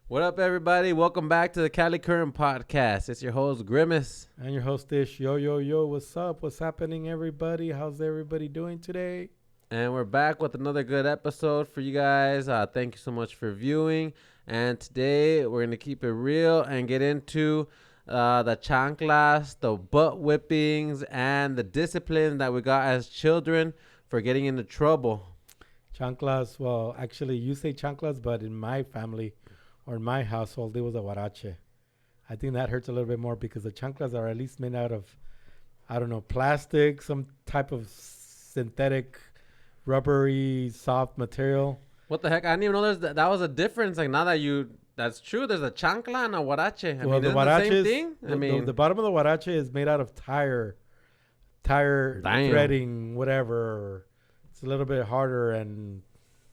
What up, everybody? Welcome back to the Cali Current Podcast. It's your host, Grimace. And your host Ish. Yo. What's up? What's happening, everybody? How's everybody doing today? And we're back with another good episode for you guys. Thank you so much for viewing. And today we're going to keep it real and get into the chanclas, the butt whippings, and the discipline that we got as children for getting into trouble. Chanclas. Well, actually, you say chanclas, but in my family or in my household, it was a huarache. I think that hurts a little bit more because the chanclas are at least made out of, I don't know, plastic, some type of synthetic, rubbery, soft material. What the heck? I didn't even know that was a difference. Like, now that that's true, there's a chancla and a huarache. Well, isn't the the same huaraches, thing? the bottom of the huarache is made out of tire Damn. threading, whatever. It's a little bit harder and,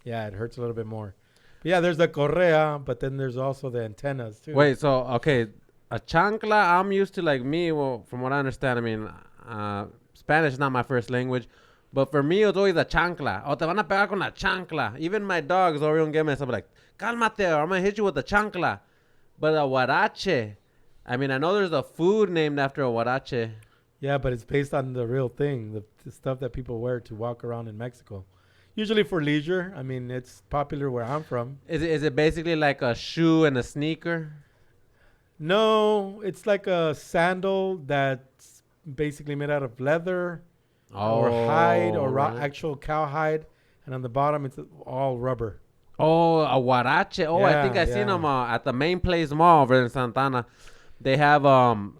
yeah, it hurts a little bit more. But yeah, there's the correa, but then there's also the antennas, too. Wait, so, okay, a chancla, I'm used to, like, well, from what I understand, Spanish is not my first language, but for me, it's always a chancla. O te van a pegar con la chancla. Even my dogs, Orion Grimace, I'm like, cálmate, or I'm going to hit you with the chancla. But a huarache, I know there's a food named after a huarache. Yeah, but it's based on the real thing, the stuff that people wear to walk around in Mexico. Usually for leisure. It's popular where I'm from. Is it basically like a shoe and a sneaker? No, it's like a sandal that's basically made out of leather or hide or actual cow hide. And on the bottom, it's all rubber. Oh, a huarache. Oh, I think I seen them at the Main Place Mall over in Santana. They have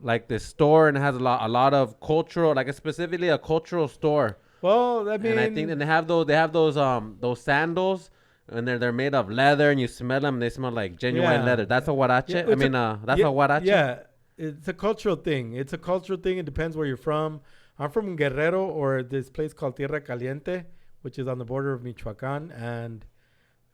like this store and it has a lot of cultural, like specifically a cultural store. Well, and I think they have those sandals, and they're made of leather, and you smell them. They smell like genuine leather. That's a huarache. Yeah, That's a huarache. Yeah, it's a cultural thing. It depends where you're from. I'm from Guerrero, or this place called Tierra Caliente, which is on the border of Michoacan, and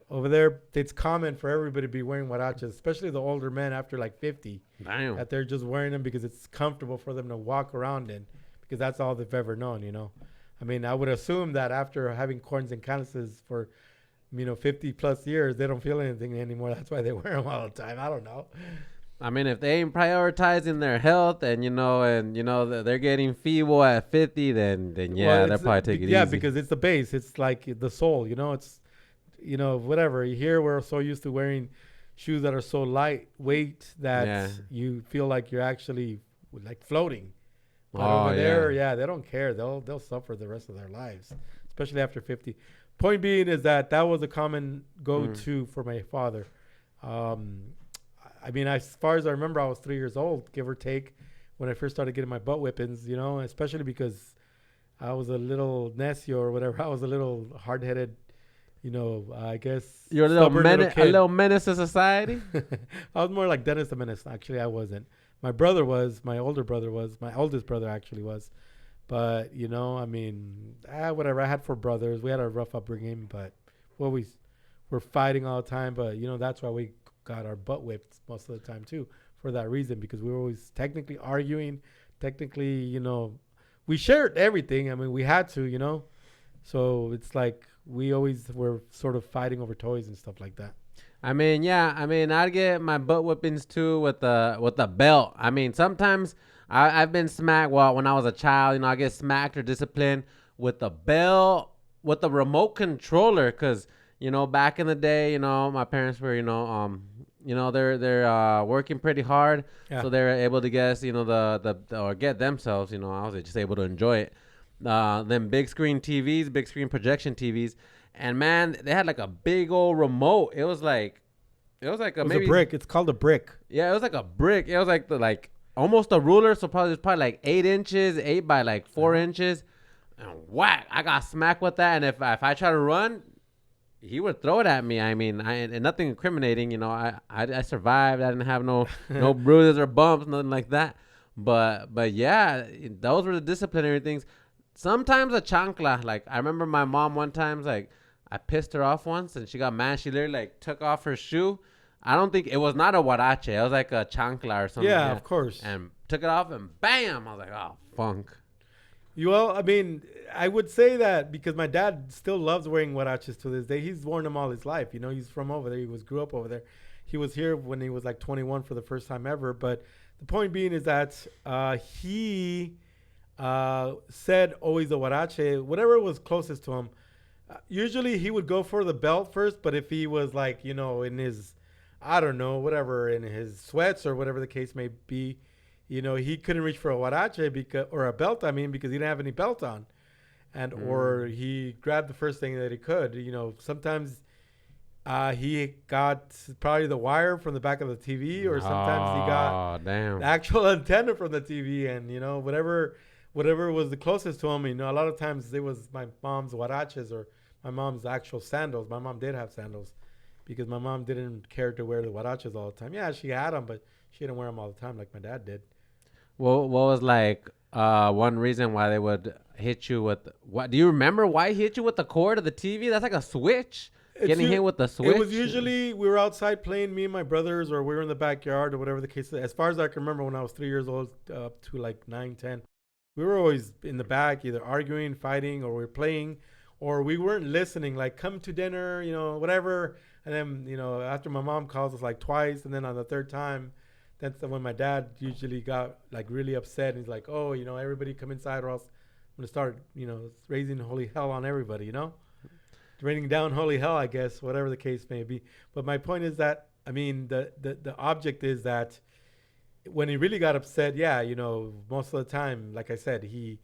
over there, it's common for everybody to be wearing huaraches, especially the older men after like 50. Damn. That they're just wearing them because it's comfortable for them to walk around in, because that's all they've ever known, I would assume that after having corns and calluses for, 50 plus years, they don't feel anything anymore. That's why they wear them all the time. I don't know. If they ain't prioritizing their health and they're getting feeble at 50, then they'll probably take it easy. Yeah, because it's the base. It's like the soul, it's, whatever. Here we're so used to wearing shoes that are so lightweight that you feel like you're actually like floating. But over there, they don't care. They'll suffer the rest of their lives, especially after 50. Point being is that was a common go-to for my father. As far as I remember, I was 3 years old, give or take, when I first started getting my butt whippings, especially because I was a little necio or whatever. I was a little hard-headed, I guess. You're a little menace to society? I was more like Dennis the Menace. Actually, I wasn't. My older brother was, my oldest brother actually was. But, whatever. I had 4 brothers. We had a rough upbringing, but we were fighting all the time. But, that's why we got our butt whipped most of the time, too, for that reason, because we were always technically arguing. Technically, we shared everything. We had to, So it's like we always were sort of fighting over toys and stuff like that. I'd get my butt whippings too with the belt. Sometimes I've been smacked. Well, when I was a child, I get smacked or disciplined with the belt, with the remote controller, because back in the day, my parents were, they're working pretty hard, so they're able to guess, or get themselves, I was just able to enjoy it. Them big screen TVs, big screen projection TVs. And man, they had like a big old remote. It was a brick. It's called a brick. Yeah, it was like a brick. It was like almost a ruler. So it's probably like 8 inches, 8 by like 4 inches. And whack! I got smacked with that. And if I try to run, he would throw it at me. And nothing incriminating. I survived. I didn't have no bruises or bumps, nothing like that. But yeah, those were the disciplinary things. Sometimes a chancla. Like I remember my mom one time, like, I pissed her off once and she got mad. She literally like took off her shoe. I don't think it was not a huarache. It was like a chancla or something. Yeah, of course. And took it off and bam. I was like, oh, funk. Well, I would say that because my dad still loves wearing huaraches to this day. He's worn them all his life. He's from over there. Grew up over there. he was here when he was like 21 for the first time ever. But the point being is that he said always the huarache, whatever was closest to him. Usually he would go for the belt first, but if he was like, you know, in his, I don't know, whatever, in his sweats or whatever the case may be, you know, he couldn't reach for a huarache because, or a belt, I mean, because he didn't have any belt on. And, or he grabbed the first thing that he could. You know, sometimes he got probably the wire from the back of the TV, or sometimes he got the actual antenna from the TV, and, you know, whatever was the closest to him. You know, a lot of times it was my mom's huaraches or my mom's actual sandals. My mom did have sandals because my mom didn't care to wear the huaraches all the time. Yeah, she had them, but she didn't wear them all the time like my dad did. Well, what was like one reason why they would hit you with? What do you remember? Why he hit you with the cord of the TV? That's like a switch. Getting hit with the switch. It was usually we were outside playing, me and my brothers, or we were in the backyard or whatever the case is. As far as I can remember, when I was 3 years old up to like 9, 10, we were always in the back, either arguing, fighting, or we were playing, or we weren't listening. Like, come to dinner, you know, whatever. And then, you know, after my mom calls us like twice, and then on the third time, that's when my dad usually got like really upset. And he's like, oh, you know, everybody come inside or else I'm going to start, you know, raising holy hell on everybody, you know? Raining down holy hell, I guess, whatever the case may be. But my point is that, I mean, the object is that when he really got upset, yeah, you know, most of the time, like I said, he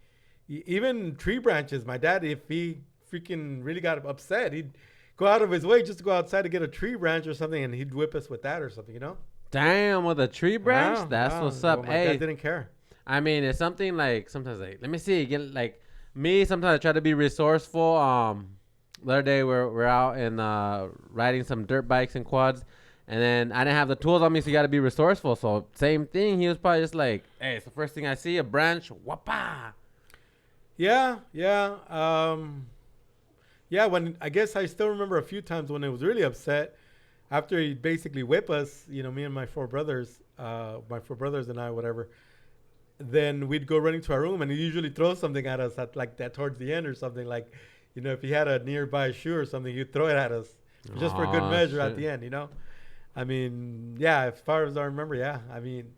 even tree branches, my dad, if he freaking really got upset, he'd go out of his way just to go outside to get a tree branch or something, and he'd whip us with that or something, you know? Damn, with a tree branch? Wow, That's wow. what's up. Well, my hey, dad didn't care. I mean, it's something like sometimes like let me see, get like me. Sometimes I try to be resourceful. The other day we're out and riding some dirt bikes and quads, and then I didn't have the tools on me, so you got to be resourceful. So same thing. He was probably just like, hey, it's the first thing I see, a branch, wapa. Yeah. Yeah, when I guess I still remember a few times when it was really upset. After he basically whip us, you know, me and my four brothers and I, whatever, then we'd go running to our room, and he usually throws something at us at like that towards the end or something. Like, you know, if he had a nearby shoe or something, he'd throw it at us just for good measure at the end, you know? I mean, yeah, as far as I remember, yeah. I mean,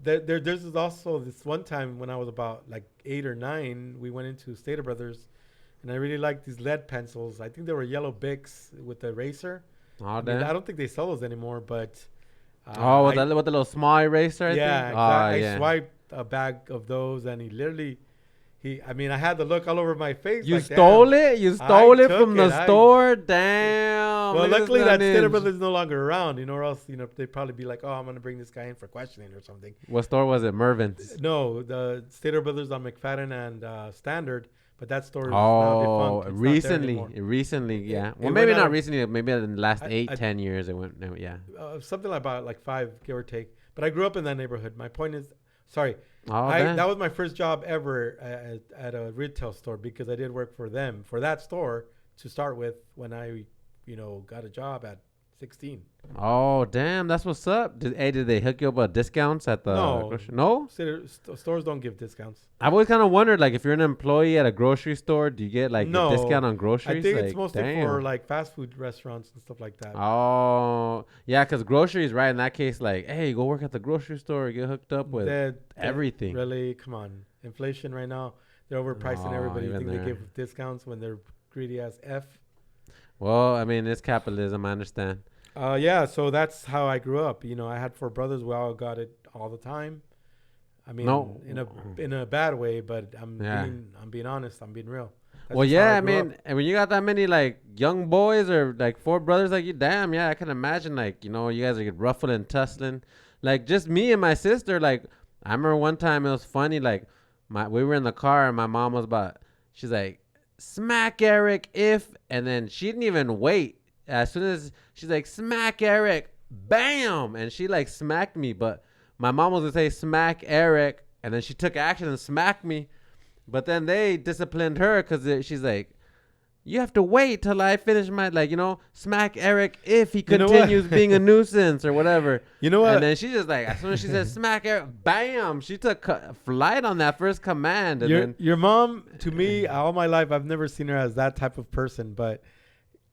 there's also this one time when I was about like 8 or 9, we went into Stater Brothers, and I really liked these lead pencils. I think they were yellow Bics with the eraser. I don't think they sell those anymore, but... with the little small eraser, I think? Exactly. I swiped a bag of those, and he literally... I mean, I had the look all over my face. You like, stole it? You stole it from the store? Damn. Well, luckily that Stater Brothers is no longer around, you know, or else, you know, they'd probably be like, oh, I'm going to bring this guy in for questioning or something. What store was it? Mervin's? No, the Stater Brothers on McFadden and Standard. But that store is now defunct. Recently, yeah. Well, maybe not recently. Maybe in the last 10 years it went. Yeah. Something about like 5, give or take. But I grew up in that neighborhood. My point is, that was my first job ever at a retail store, because I did work for them, for that store to start with, when I, you know, got a job at 16. Oh, damn. That's what's up. Did they hook you up with discounts at the grocery? No? Stores don't give discounts. I've always kind of wondered, like, if you're an employee at a grocery store, do you get, like, a discount on groceries? I think it's mostly for, like, fast food restaurants and stuff like that. Oh, yeah, because groceries, right, in that case, like, hey, go work at the grocery store, get hooked up with everything. Really? Come on. Inflation right now, they're overpricing everybody. You think they give discounts when they're greedy as F? Well, I mean, it's capitalism. I understand. Yeah, so that's how I grew up. You know, I had 4 brothers. We all got it all the time. I mean, in a bad way, but I'm being honest. I'm being real. Well, yeah, I mean, and when you got that many like young boys or like 4 brothers like you, damn, yeah, I can imagine, like, you know, you guys are get ruffling and tussling. Like, just me and my sister. Like, I remember one time it was funny. Like, we were in the car and my mom was she's like, smack Eric and then she didn't even wait. As soon as she's like, smack Eric, bam, and she like smacked me. But my mom was gonna say smack Eric, and then she took action and smacked me. But then they disciplined her because she's like, you have to wait till I finish my, like, you know, smack Eric if he continues being a nuisance or whatever. You know what? And then she just like, as soon as she said smack Eric, bam, she took flight on that first command. And your mom, to me, all my life, I've never seen her as that type of person. But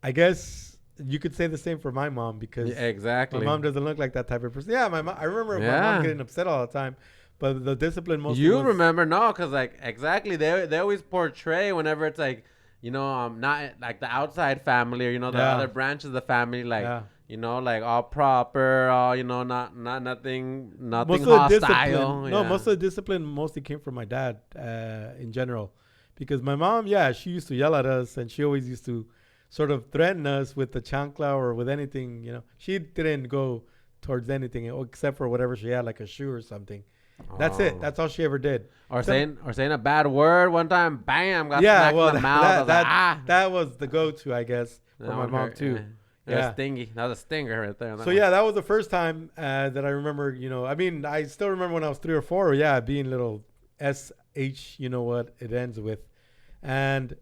I guess you could say the same for my mom because exactly. my mom doesn't look like that type of person. Yeah, my mom. I remember my mom getting upset all the time, but the discipline mostly. You remember no, because like exactly they always portray whenever it's like not like the outside family or the other branches of the family like like all proper, all not nothing hostile. No, most of the discipline mostly came from my dad in general, because my mom, she used to yell at us and she always used to sort of threaten us with the chancla or with anything. She didn't go towards anything except for whatever she had, like a shoe or something. That's it. That's all she ever did. Or saying a bad word one time, bam, got smacked in the mouth. That was the go-to, I guess, for my mom too. Yeah, stingy. That was a stinger right there. So that was the first time that I remember. I mean, I still remember when I was 3 or 4. Being little SH. You know what it ends with, and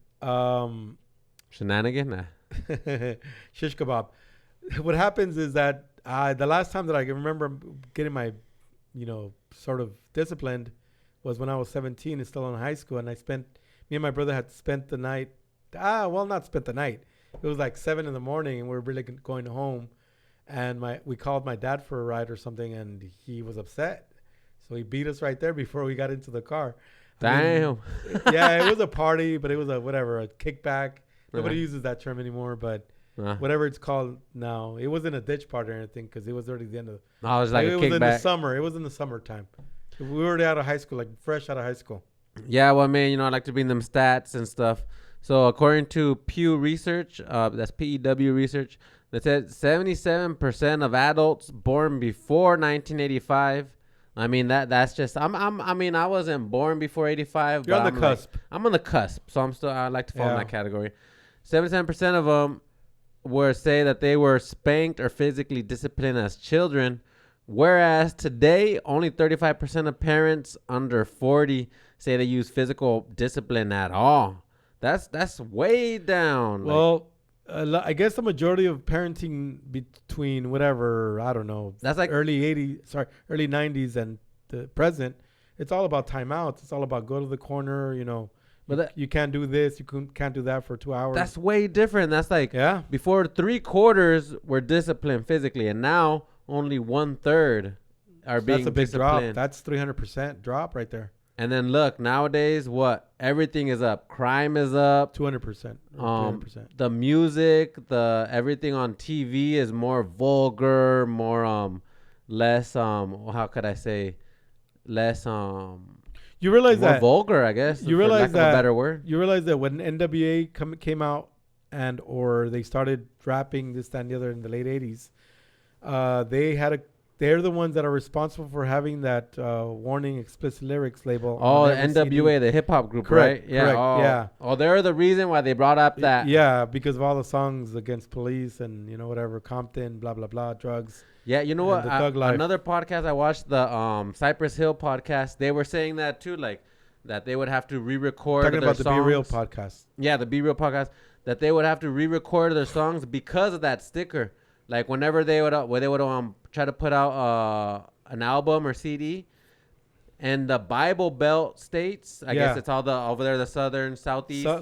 shenanigan. Shish kebab. What happens is that the last time that I can remember getting my sort of disciplined was when I was 17 and still in high school, and me and my brother had spent the night. Not spent the night. It was like 7 in the morning, and we were really going home, and we called my dad for a ride or something, and he was upset, so he beat us right there before we got into the car. Damn. It was a party, but it was a kickback. Nobody uses that term anymore, but whatever it's called now. It wasn't a ditch party or anything because it was already the end of. No, it was like a kickback. It was in the summer. It was in the summertime. We were already out of high school, like fresh out of high school. Yeah, well, man, I like to bring them stats and stuff. So according to Pew Research, that's PEW research, that said 77% of adults born before 1985. I mean that's just I wasn't born before 85. You're on the cusp. I'm on the cusp, so I like to fall in that category. 77% of them say that they were spanked or physically disciplined as children, whereas today only 35% of parents under 40 say they use physical discipline at all. That's way down. Well, I guess the majority of parenting between whatever, I don't know, that's like early 90s and the present, it's all about timeouts. It's all about go to the corner, but you can't do this, you can't do that for 2 hours. That's way different. That's like before 3/4 were disciplined physically, and now only 1/3 are being disciplined. That's a big drop. That's 300% drop right there. And then look, nowadays, everything is up. Crime is up 200%. 300%. The music, everything on TV is more vulgar, more less how could I say, less you realize more that vulgar, I guess. You realize that a better word. You realize that when NWA came out or they started rapping this, that, and the other in the late 80s, they're the ones that are responsible for having that warning explicit lyrics label. Oh, the NWA, the hip hop group, correct, right? Yeah. Correct, Oh, they're the reason why they brought up that. Yeah, because of all the songs against police and whatever, Compton, blah blah blah, drugs. Yeah, you know what? Another podcast I watched, the Cypress Hill podcast. They were saying that too, like that they would have to re-record. Talking their about songs. the Be Real podcast. Yeah, the Be Real podcast. That they would have to re-record their songs because of that sticker. Like whenever they would try to put out an album or CD, and the Bible Belt states, I guess it's all over there, the southeast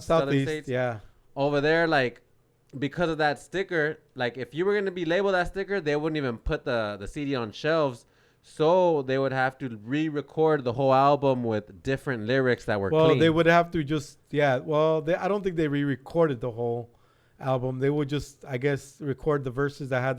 states. Yeah. Over there, like because of that sticker, like if you were gonna be labeled that sticker, they wouldn't even put the CD on shelves. So they would have to re-record the whole album with different lyrics that were clean. Well, they would have to just I don't think they re-recorded the whole album. They would just, I guess, record the verses that had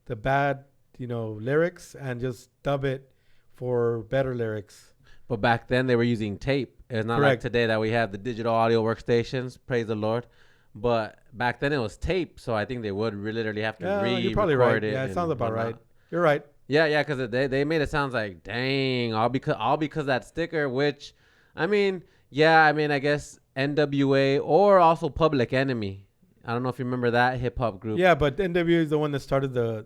the bad, lyrics and just dub it for better lyrics. But back then they were using tape. It's not like today that we have the digital audio workstations. Praise the Lord. But back then it was tape, so I think they would literally have to re-record you're probably right. it. Yeah, it sounds about right. You're right. Yeah, because they made it sound like, dang, all because that sticker. Which, I guess NWA or also Public Enemy. I don't know if you remember that hip hop group. Yeah, but NWA is the one that started the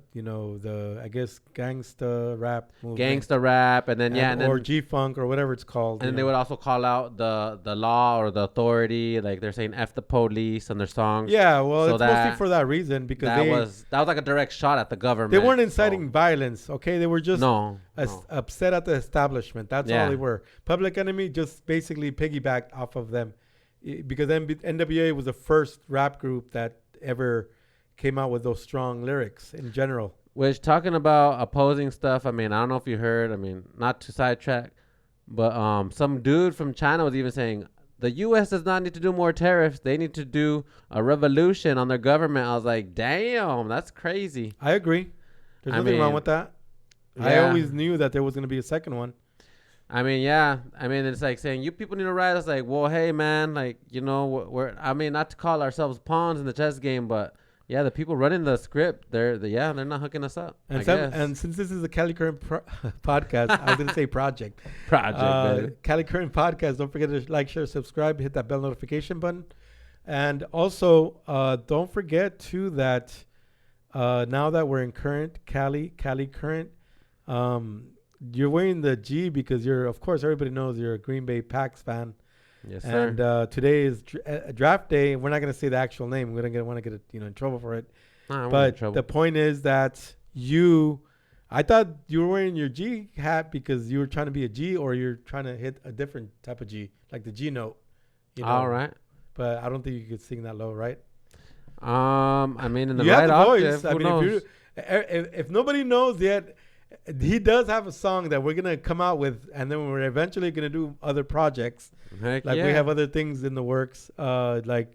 I guess gangsta rap movement. Gangsta rap, and then or G-Funk or whatever it's called. And they would also call out the law or the authority, like they're saying F the police on their songs. Yeah, well, so it's mostly for that reason because that was like a direct shot at the government. They weren't inciting violence, okay? They were just upset at the establishment. That's all they were. Public Enemy just basically piggybacked off of them. Because NWA was the first rap group that ever came out with those strong lyrics in general. Which, talking about opposing stuff, I mean, I don't know if you heard. I mean, not to sidetrack, but some dude from China was even saying the U.S. does not need to do more tariffs. They need to do a revolution on their government. I was like, damn, that's crazy. I agree. There's nothing wrong with that. Yeah. I always knew that there was going to be a second one. I mean, yeah. I mean, it's like saying you people need to ride. It's like, well, hey, man, like, you know, we're. I mean, not to call ourselves pawns in the chess game, but yeah, the people running the script, they're not hooking us up. And since this is a Cali Current podcast, I was going to say project. Cali Current podcast. Don't forget to like, share, subscribe, hit that bell notification button, and also don't forget too that now that we're in Cali Current. You're wearing the G because of course, everybody knows you're a Green Bay Pacs fan. Yes, sir. And today is draft day. We're not going to say the actual name. We're going to want to get in trouble for it. But the point is that I thought you were wearing your G hat because you were trying to be a G, or you're trying to hit a different type of G, like the G note. All right. But I don't think you could sing that low, right? I mean, in the you right have the octave, voice. I mean, knows? If nobody knows yet, he does have a song that we're gonna come out with, and then we're eventually gonna do other projects. Heck like yeah. we have other things in the works, like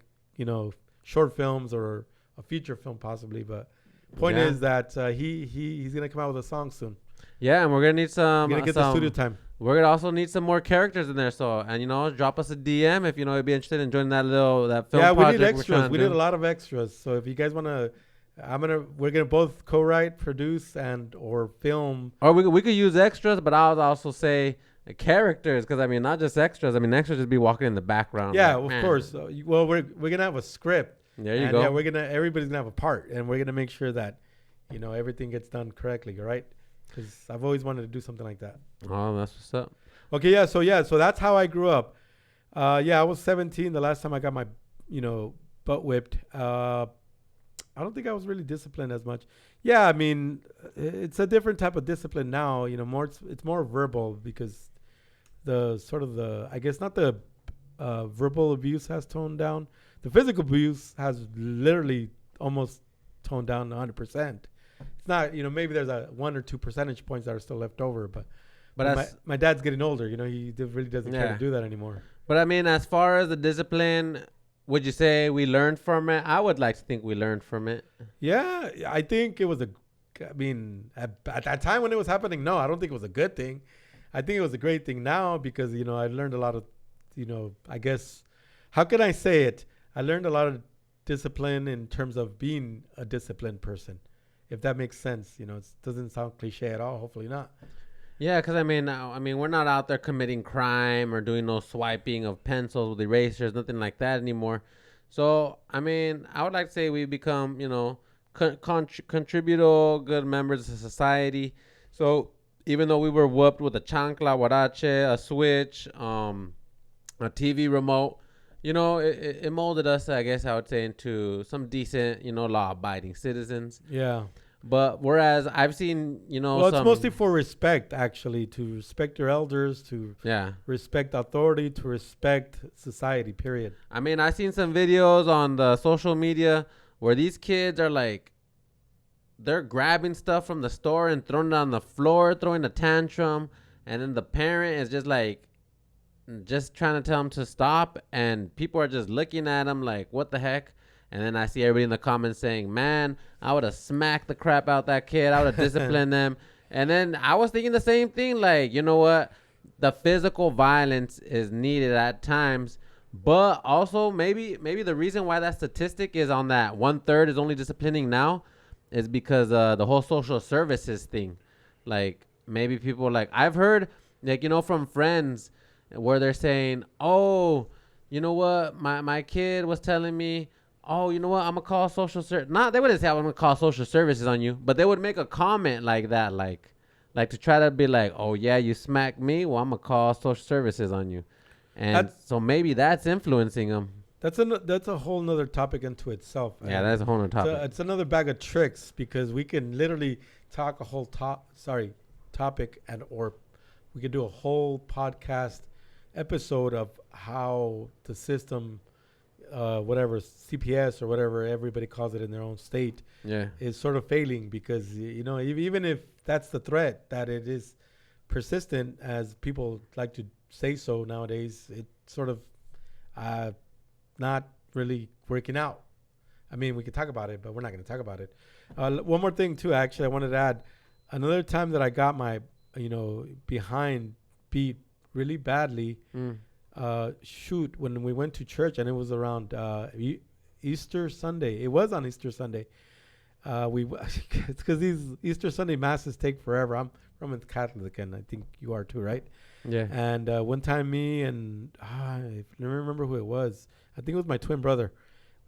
short films or a feature film possibly. But point is that he's gonna come out with a song soon. Yeah, and we're gonna need some. We're gonna get the studio time. We're gonna also need some more characters in there. So, and drop us a DM if you'd be interested in joining that film. Yeah, project we need extras. We need a lot of extras. So if you guys wanna. We're gonna both co-write, produce, or film. Or we could use extras, but I would also say characters, because I mean not just extras. I mean extras just be walking in the background. Yeah, like, of course. Well, we're gonna have a script. There you go. Yeah, everybody's gonna have a part, and we're gonna make sure that everything gets done correctly. All right? Because I've always wanted to do something like that. Oh, that's what's up. Okay, yeah. So that's how I grew up. I was 17 the last time I got my butt whipped. I don't think I was really disciplined as much. Yeah, I mean, it's a different type of discipline now. It's more verbal because I guess not the verbal abuse has toned down. The physical abuse has literally almost toned down 100%. It's not, maybe there's a 1 or 2 percentage points that are still left over, but my dad's getting older. He really doesn't care to do that anymore. But I mean, as far as the discipline, would you say we learned from it? I would like to think we learned from it. Yeah, I think it was at that time when it was happening, no, I don't think it was a good thing. I think it was a great thing now because, I learned a lot of, I guess, how can I say it? I learned a lot of discipline in terms of being a disciplined person, if that makes sense. It doesn't sound cliche at all. Hopefully not. Yeah, because I mean, we're not out there committing crime or doing no swiping of pencils with erasers, nothing like that anymore. So, I mean, I would like to say we become, contributor, good members of society. So, even though we were whooped with a chancla, huarache, a switch, a TV remote, it molded us, I guess I would say, into some decent, law-abiding citizens. Yeah. But whereas I've seen, well, it's mostly for respect, actually, to respect your elders, to respect authority, to respect society, period. I mean, I've seen some videos on the social media where these kids are like, they're grabbing stuff from the store and throwing it on the floor, throwing a tantrum. And then the parent is just like, just trying to tell them to stop. And people are just looking at them like, what the heck? And then I see everybody in the comments saying, man, I would have smacked the crap out that kid. I would have disciplined them. And then I was thinking the same thing. Like, you know what? The physical violence is needed at times. But also maybe the reason why that statistic is on that 1/3 is only disciplining now is because the whole social services thing. Like maybe people like I've heard from friends where they're saying, oh, you know what? My kid was telling me, oh, you know what? I'm going to call social service. Not, they wouldn't say I'm going to call social services on you, but they would make a comment like that, like to try to be like, oh, yeah, you smacked me? Well, I'm going to call social services on you. And so maybe that's influencing them. That's a whole nother topic into itself. Yeah, that's a whole nother topic. It's another bag of tricks because we can literally talk a whole topic or we could do a whole podcast episode of how the system whatever CPS or whatever everybody calls it in their own state Yeah. is sort of failing because even if that's the threat that it is persistent as people like to say so nowadays, it's sort of not really working out. I mean, we could talk about it, but we're not going to talk about it. One more thing too, actually, I wanted to add another time that I got my behind beat really badly. Shoot, when we went to church, and it was around Easter Sunday. It was on Easter Sunday. It's because these Easter Sunday masses take forever. I'm Roman Catholic, and I think you are too, right? Yeah. And one time, me and I don't remember who it was. I think it was my twin brother.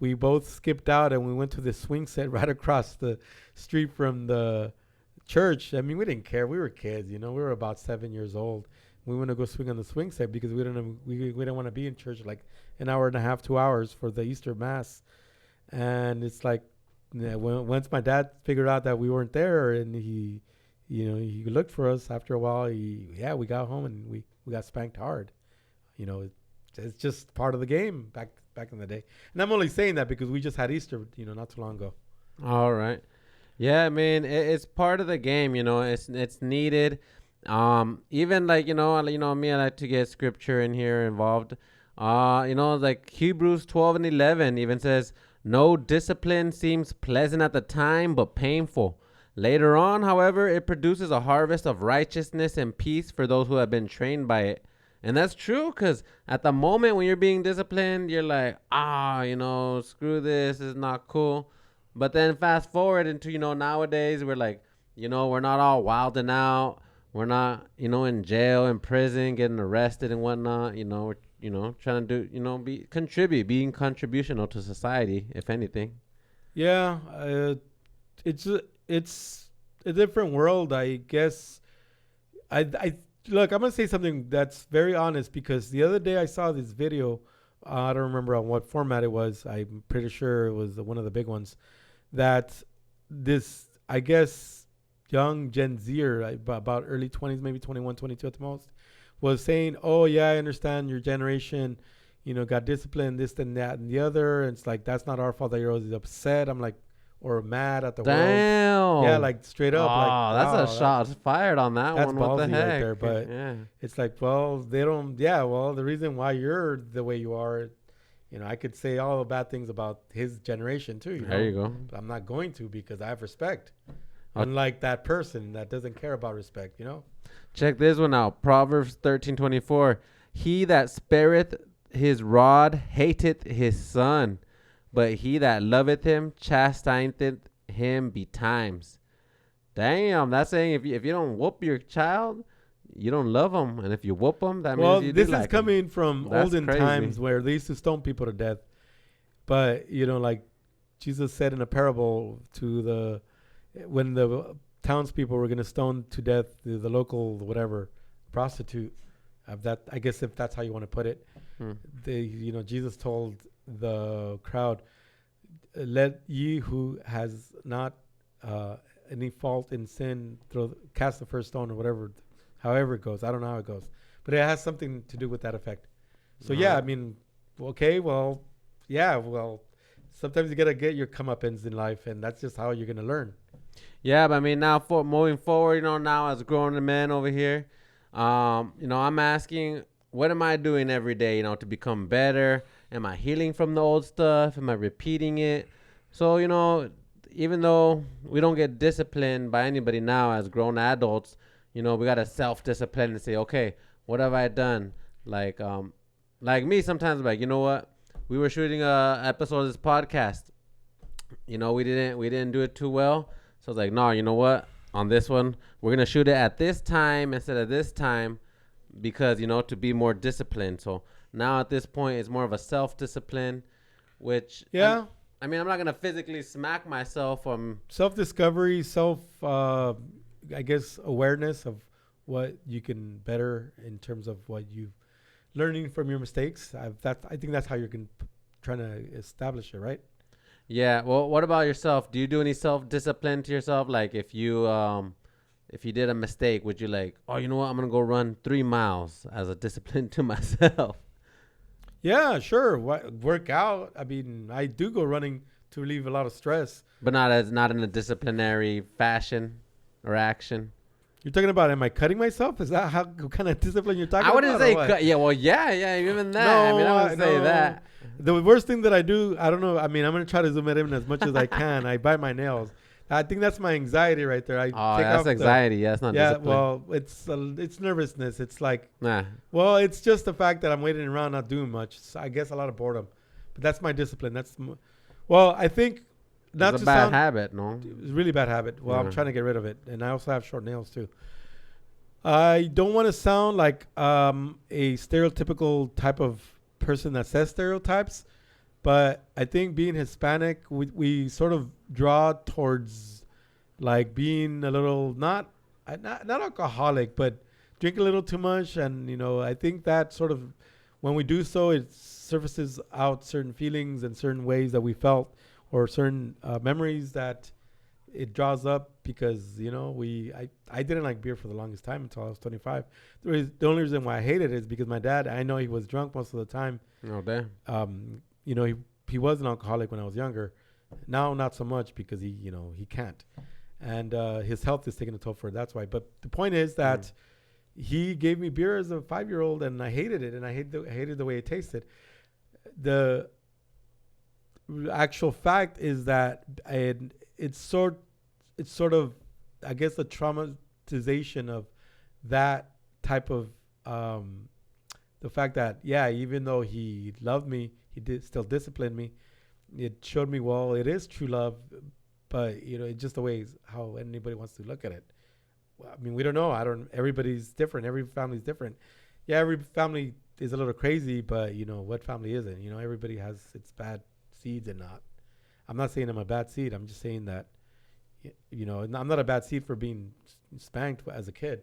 We both skipped out, and we went to the swing set right across the street from the church. I mean, we didn't care. We were kids, We were about 7 years old. We want to go swing on the swing set because we don't want to be in church like an hour and a half, 2 hours for the Easter Mass. And it's like, once my dad figured out that we weren't there, and he looked for us after a while. We got home and we got spanked hard. It's just part of the game back in the day. And I'm only saying that because we just had Easter, not too long ago. All right. Yeah, I mean, it's part of the game. It's needed. Even like me, I like to get scripture in here involved. Like Hebrews 12:11 even says, "No discipline seems pleasant at the time, but painful. Later on, however, it produces a harvest of righteousness and peace for those who have been trained by it." And that's true, because at the moment when you're being disciplined, you're like, screw this, is not cool. But then fast forward into, nowadays, we're like, we're not all wilding out. We're not, in jail, in prison, getting arrested and whatnot. We're, trying to do, being contributional to society, if anything. Yeah, it's a different world, I guess. Look, I'm gonna say something that's very honest because the other day I saw this video. I don't remember on what format it was. I'm pretty sure it was one of the big ones. That this, I guess, young Gen Zer, about early 20s, maybe 21, 22 at the most, was saying, "Oh yeah, I understand your generation, got disciplined, this and that and the other." And it's like, that's not our fault that you're always upset. I'm like, or mad at the world. Yeah, like straight up. That's a shot fired on that that's one. Ballsy What the heck? right there, but yeah. It's like, well, they don't. Yeah, well, the reason why you're the way you are, I could say all the bad things about his generation too. There you go. But I'm not going to because I have respect. Unlike that person that doesn't care about respect, Check this one out. Proverbs 13:24. He that spareth his rod hateth his son, but he that loveth him chastiseth him betimes. Damn, that's saying if you don't whoop your child, you don't love them, and if you whoop them, that means you do this is coming from olden times where they used to stone people to death. But like Jesus said in a parable to when the townspeople were going to stone to death the local whatever prostitute. That, I guess, if that's how you want to put it, Jesus told the crowd, "Let ye who has not any fault in sin cast the first stone," or whatever, however it goes. I don't know how it goes, but it has something to do with that effect. So yeah, I mean, okay, well, yeah, well, sometimes you gotta get your comeuppance in life, and that's just how you're gonna learn. Yeah, but I mean, now for moving forward, now as a grown man over here, I'm asking, what am I doing every day, to become better? Am I healing from the old stuff? Am I repeating it? So, even though we don't get disciplined by anybody now as grown adults, we got to self-discipline and say, okay, what have I done? Like me, sometimes I'm like, you know what? We were shooting a episode of this podcast. We didn't do it too well. So I was like, no, you know what? On this one, we're going to shoot it at this time instead of this time because, to be more disciplined. So now at this point, it's more of a self-discipline, which... Yeah. I'm not going to physically smack myself from... Self-discovery, I guess, awareness of what you can better in terms of what you've... Learning from your mistakes. I think that's how you're trying to establish it, right? Yeah. Well, what about yourself? Do you do any self-discipline to yourself? Like if you did a mistake, would you like, oh, you know what? I'm going to go run 3 miles as a discipline to myself. Yeah, sure. Work out. I mean, I do go running to relieve a lot of stress. But not in a disciplinary fashion or action. You're talking about, am I cutting myself? Is that how what kind of discipline you're talking I about? wouldn't say yeah, well, yeah, even that. I mean, I wouldn't say no. that. The worst thing that I do, I don't know. I mean, I'm gonna try to zoom it in as much as I can. I bite my nails. I think that's my anxiety right there. That's anxiety. Yeah, it's not discipline. Well, it's nervousness. It's like, Nah. well, it's just the fact that I'm waiting around not doing much. So I guess a lot of boredom, but that's my discipline. Well, I think not It's to a bad sound, habit, no? it's a really bad habit. Well, I'm Yeah. trying to get rid of it, and I also have short nails too. I don't want to sound like a stereotypical type of person that says stereotypes, but I think being Hispanic, we sort of draw towards like being a little not alcoholic, but drink a little too much, and I think that sort of when we do so, it surfaces out certain feelings and certain ways that we felt or certain memories that it draws up because I didn't like beer for the longest time until I was 25. The only reason why I hated it is because my dad, I know he was drunk most of the time. Oh, damn. He was an alcoholic when I was younger. Now not so much because he can't, and his health is taking a toll for it. That's why. But the point is that he gave me beer as a 5-year-old, and I hated it, and I hated the way it tasted. The actual fact is that it's sort of, I guess, the traumatization of that type of the fact that even though he loved me, he did still discipline me. It showed me, well, it is true love, but it's just the way how anybody wants to look at it. Well, I mean, we don't know. Everybody's different. Every family's different. Yeah, every family is a little crazy, but what family isn't? Everybody has its bad seeds and not. I'm not saying I'm a bad seed. I'm just saying that, I'm not a bad seed for being spanked as a kid.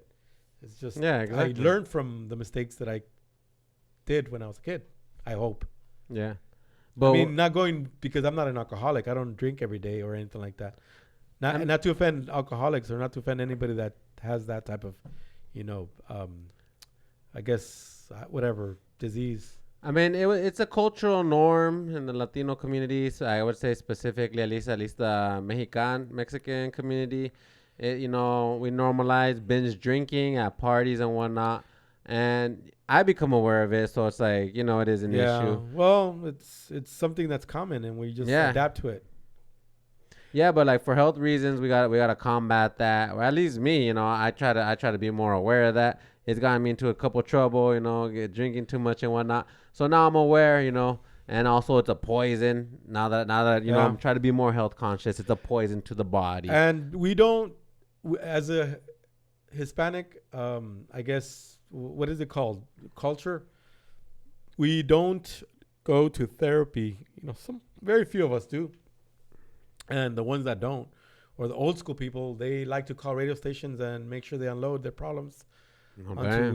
It's just exactly. I learned from the mistakes that I did when I was a kid. I hope. Yeah. But I mean, not going because I'm not an alcoholic. I don't drink every day or anything like that. Not to offend alcoholics or not to offend anybody that has that type of, I guess, whatever disease. I mean, it's a cultural norm in the Latino community. So I would say specifically, at least the Mexican community. We normalize binge drinking at parties and whatnot. And I become aware of it. So it's like, it is an issue. Well, it's something that's common and we just adapt to it. Yeah, but like for health reasons, we gotta combat that. Or at least me, I try to be more aware of that. It's gotten me into a couple trouble, drinking too much and whatnot. So now I'm aware, and also it's a poison. Now that I'm trying to be more health conscious. It's a poison to the body. And we don't, as a Hispanic, I guess, what is it called? Culture. We don't go to therapy. Some very few of us do. And the ones that don't, or the old school people, they like to call radio stations and make sure they unload their problems. I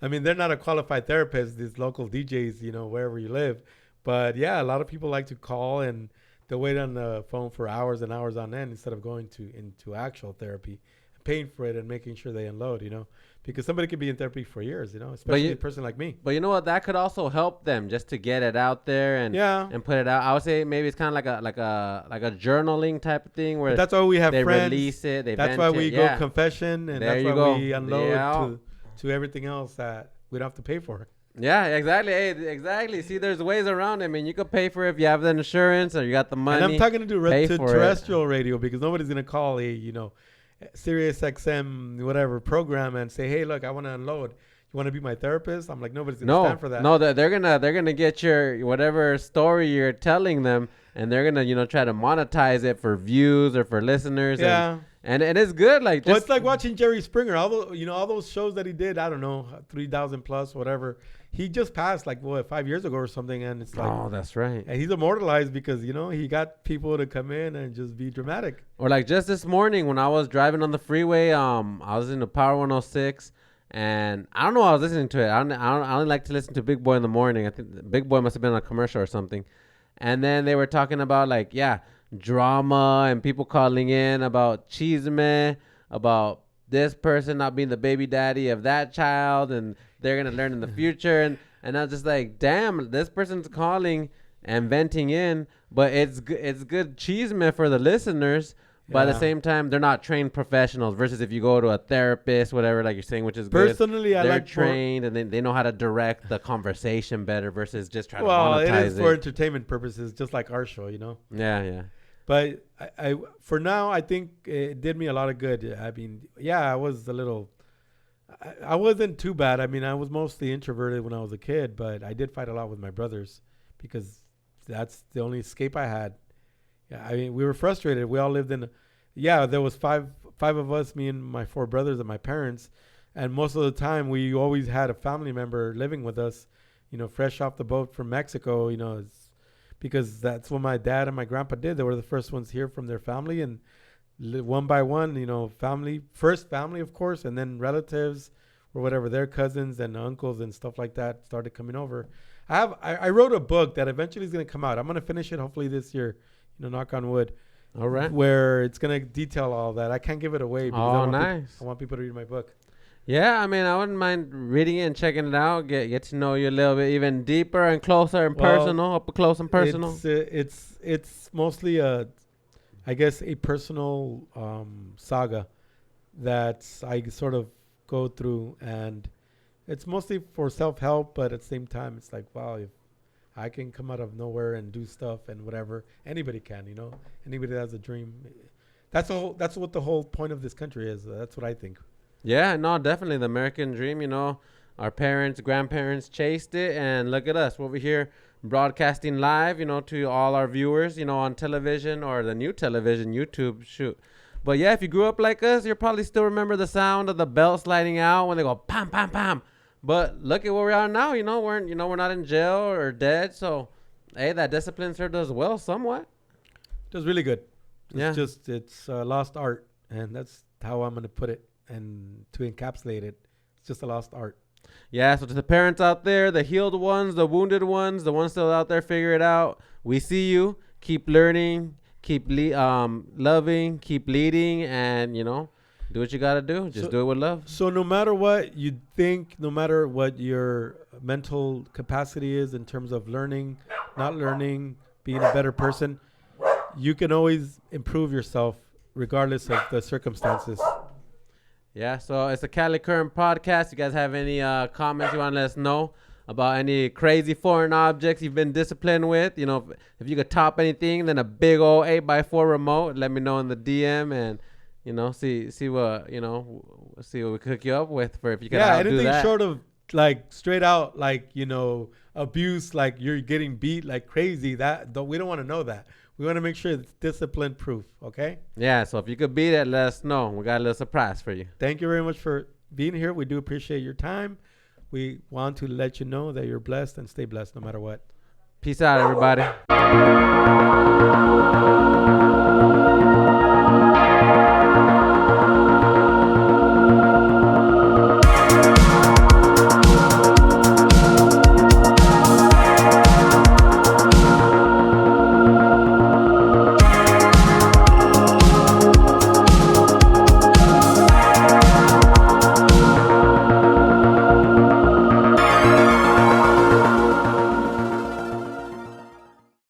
mean, they're not a qualified therapist, these local DJs, wherever you live. But yeah, a lot of people like to call and they'll wait on the phone for hours and hours on end instead of going into actual therapy, paying for it and making sure they unload, because somebody could be in therapy for years, especially a person like me. But you know what? That could also help them just to get it out there and put it out. I would say maybe it's kind of like a journaling type of thing where that's why we have they friends. Release it. That's why we go confession, and there that's why we unload to everything else that we don't have to pay for. Yeah, exactly. Hey, exactly. See, there's ways around it. I mean, you could pay for it if you have the insurance or you got the money. And I'm talking to terrestrial radio because nobody's gonna call a Sirius XM whatever program and say, hey, look, I want to unload. You want to be my therapist? I'm like, nobody's gonna stand for that. No, they're gonna get your whatever story you're telling them, and they're gonna try to monetize it for views or for listeners. Yeah. And it's good. Like, it's like watching Jerry Springer. All those shows that he did. I don't know, 3,000 plus, whatever. He just passed 5 years ago or something, and it's like, oh, that's right. And he's immortalized because he got people to come in and just be dramatic. Or like just this morning when I was driving on the freeway, I was in the Power 106, and I don't know what I was listening to it. I only like to listen to Big Boy in the morning. I think Big Boy must have been on a commercial or something, and then they were talking about drama and people calling in about chisme, about this person not being the baby daddy of that child, and they're gonna learn in the future. And And I was just like, damn, this person's calling and venting in, but it's good cheeseman for the listeners. But at the same time, they're not trained professionals. Versus if you go to a therapist, whatever, like you're saying, which is good. Personally, they're trained and they know how to direct the conversation better versus just trying to monetize it. Well, it is for entertainment purposes, just like our show, you know. Yeah, yeah. But I for now, I think it did me a lot of good. I mean, yeah, I was a little. I wasn't too bad. I mean, I was mostly introverted when I was a kid, but I did fight a lot with my brothers because that's the only escape I had. Yeah, I mean, we were frustrated. We all lived in. There was five of us, me and my 4 brothers and my parents, and most of the time we always had a family member living with us. You know, fresh off the boat from Mexico. You know, because that's what my dad and my grandpa did. They were the first ones here from their family, and one by one, you know, first family, of course, and then relatives or whatever, their cousins and uncles and stuff like that started coming over. I wrote a book that eventually is going to come out. I'm going to finish it hopefully this year, you know, knock on wood. All right. Where it's going to detail all that. I can't give it away because I want people to read my book. Yeah, I mean, I wouldn't mind reading it and checking it out. Get to know you a little bit even deeper and closer and personal, up close and personal. It's mostly I guess a personal saga that I sort of go through, and it's mostly for self-help, but at the same time, it's like, wow, if I can come out of nowhere and do stuff and whatever, anybody can, you know, anybody that has a dream. That's what the whole point of this country is. That's what I think. Yeah, no, definitely the American dream, you know, our parents, grandparents chased it, and look at us. We're over here broadcasting live, you know, to all our viewers, you know, on television or the new television, YouTube, shoot. But yeah, if you grew up like us, you'll probably still remember the sound of the belt sliding out when they go pam, pam, pam. But look at where we are now, you know, we're not in jail or dead. So, hey, that discipline served us well somewhat. It was really good. It's it's lost art, and that's how I'm going to put it. And to encapsulate it, it's just a lost art. Yeah, so to the parents out there, the healed ones, the wounded ones, the ones still out there, figure it out. We see you. Keep learning, keep loving, keep leading, and, you know, do what you got to do. Just do it with love. So no matter what you think, no matter what your mental capacity is in terms of learning, not learning, being a better person, you can always improve yourself regardless of the circumstances. Yeah, so it's a Cali Current podcast. You guys have any comments you want to let us know about any crazy foreign objects you've been disciplined with? You know, if you could top anything, then a big old 8x4 remote, let me know in the DM, and, you know, see what we could hook you up with for if you can do that. Yeah, anything short of like straight out, like, you know, abuse, like you're getting beat like crazy. We don't want to know that. We want to make sure it's discipline proof, okay? Yeah, so if you could beat it, let us know. We got a little surprise for you. Thank you very much for being here. We do appreciate your time. We want to let you know that you're blessed and stay blessed no matter what. Peace out, everybody.